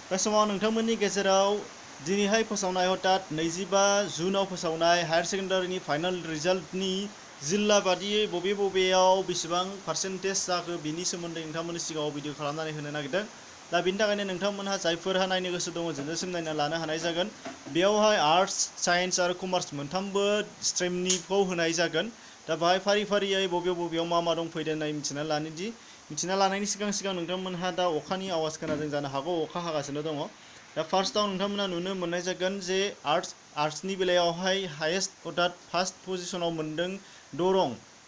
बे समाव नोंथांमोननि गेजेराव दिनैहाय फोसावनाय हथात 25 जुनाव फोसावनाय हायार सेकेन्डारिनि फाइनाल रिजाल्टनि जिल्ला बादियै बबेयाव बेसेबां पार्सेन्टेज जाखो बिनि सोमोन्दै नोंथांमोननि सिगाङाव भिडिअ खालामनानै होनो नागिरदों। दा बिनि थाखायनो नोंथांमोनहा जायफोरहा नायनो गोसो दङ जोबजासिम नायना लानो हानाय जागोन। बेयावहाय आर्ट्स साइन्स आरो कमार्स मोनथामबो स्ट्रिमनिखौ होनाय जागोन। दा बाहाय फारि फारियै बबेयाव मा दंफैदों होननाय मिथिना लानायनि सिगां नोंथांमोनहा दा अखानि आवाज खोनादों जानो हागौ, अखा हागासिनो दङ। दा फार्स्टआव नोंथांमोना नुनो मोननाय जागोन जे आर्ट्सनि बेलायावहाय हाइएस्ट अर्थात फार्स्ट पजिशनाव मोनदों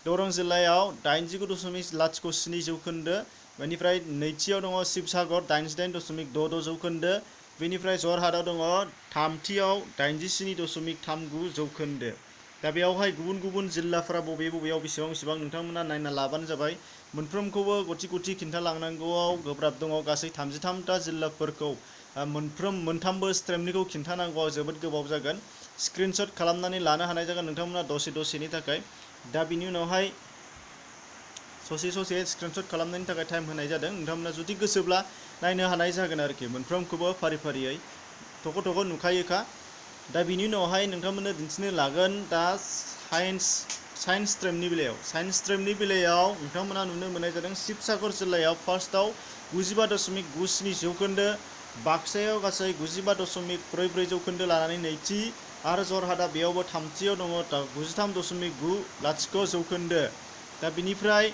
दरं जिल्लायाव 89.07 जौखोन्दो। बेनिफ्राय नैथियाव दङ शिबसागर 88.66 जौखोन्दो। बेनिफ्राय जरहाटआव दङ थामथियाव 87.39 जौखोन्दो। दा बेयावहाय गुबुन जिल्लाफोरा बबेयाव बेसेबां नोंथांमोना नायना लाबानो जाबाय। मोनफ्रोमखौबो गथि खिन्थालांनांगौआव गोब्राब दङ। गासै 33टा जिल्लाफोरखौ मोनथामबो स्ट्रिमनिखौ खिन्थानांगौआव जोबोद गोबाव जागोन। स्क्रिनशट खालामनानै लानो हानाय जागोन नोंथांमोना दसेनि थाखाय। दा बिनि उनावहाय ससे स्क्रिनशट खालामनायनि थाखाय टाइम होनाय जादों। नोंथांमोना जुदि गोसोब्ला नायनो हानाय जागोन आरोखि मोनफ्रोमखौबो फारियै थख' नुखायोखा। दा बिनि उनावहाय नोंथांमोननो दिन्थिनो लागोन दा साइन्स स्ट्रिमनि बेलायाव नोंथांमोना नुनो मोननाय जादों शिबसागर जिल्लायाव फार्स्टआव 95.97 जौखोन्दो, बाक्सायाव गासै 95.44 जौखोन्दो लानानै नैथि, आरो जरहाटआ बेयावबो थामथियाव दङ 93.90 जौखोन्दो। दा बिनिफ्राय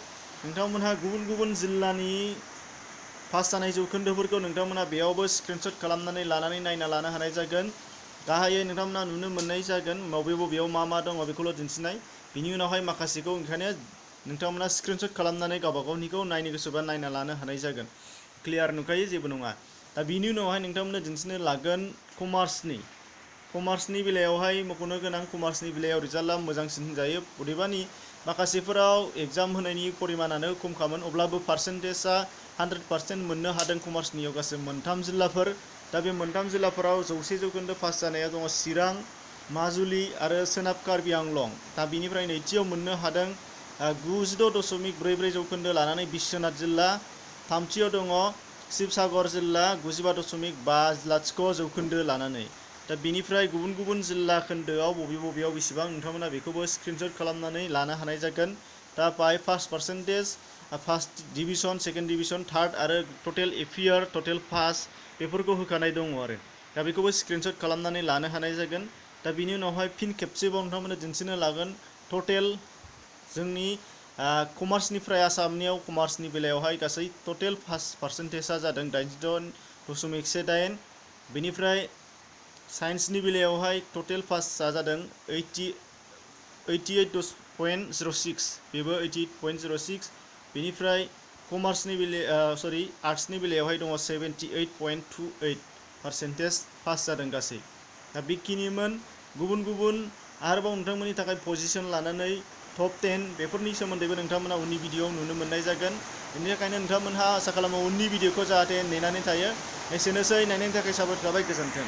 नोंथांमोनहा गुबुन जिल्लानि पास जानाय जौखोन्दोफोरखौ नोंथांमोना बेयावबो स्क्रिनशट खालामनानै लानानै नायना लानो हानाय जागोन। गाहायै नोंथांमोना नुनो मोननाय जागोन बबेयाव मा दङ बेखौल' दिन्थिनाय। बिनि उनावहाय माखासेखौ ओंखायनो नोंथांमोना स्क्रिनशट खालामनानै गावबा गावनिखौ नायनो गोसोबा नायना लानो हानाय जागोन। क्लियार नुखायो, जेबो नङा। दा बिनि उनावहाय नोंथांमोननो दिन्थिनो लागोन कमार्सनि बेलायावहाय मख'नो गोनां कमार्सनि बेलायाव रिजाल्टआ मोजांसिन होनजायो। अदेबानि माखासेफोराव एग्जाम होनायनि परिमाणानो खमखामोन, अब्लाबो पार्सेन्टेजआ 100% मोननो हादों कमार्सनियाव गासै मोनथाम जिल्लाफोर। दा बे मोनथाम जिल्लाफोराव 100 जौखोन्दो पास जानाया दङ चिरां, माजुलि आरो सोनाब कार्बि आंलं। दा बिनिफ्राय नैथियाव मोननो हादों 96.44 जौखोन्दो लानानै बिश्वनाथ जिल्ला। थामथियाव दङ शिबसागर जिल्ला 95.50 जौखोन्दो लानानै। दा बेनिफ्राय गुबुन जिल्ला खोन्दोआव बबेयाव बेसेबां नोंथांमोना बेखौबो स्क्रिनशट खालामनानै लानो हानाय जागोन। दा बाय first percentage, first division, second division, third आरो टटेल एपियार, टटेल पास बेफोरखौ होखानाय दङ आरो। दा बेखौबो स्क्रिनशट खालामनानै लानो हानाय जागोन। दा बिनि उनावहाय फिन खेबसेबाव नोंथांमोननो दिन्थिनो लागोन टटेल जोंनि कमार्सनिफ्राय आसामनियाव कमार्सनि बेलायावहाय गासै टटेल पास पार्सेन्टेजआ जादों 86.18। बेनिफ्राय साइन्सनि बेलायावहाय टटेल पासआ जादों 88.06, बेबो 88.06। बेनिफ्राय आर्ट्सनि बेलायावहाय दङ 78.28 पार्सेन्टेज पास जादों गासै। दा बेखिनिमोन। गुबुन आरोबाव नोंथांमोननि थाखाय पजिसन लानानै टप 10 बेफोरनि सोमोन्दैबो नोंथांमोना उननि भिडिअआव नुनो मोननाय जागोन। बेनि थाखायनो नोंथांमोनहा आसा खालामो उननि भिडिअखौ जाहाथे नेनानै थायो। एसेनोसै, नायनायनि थाखाय साबायखर थाबाय, गोजोन्थों।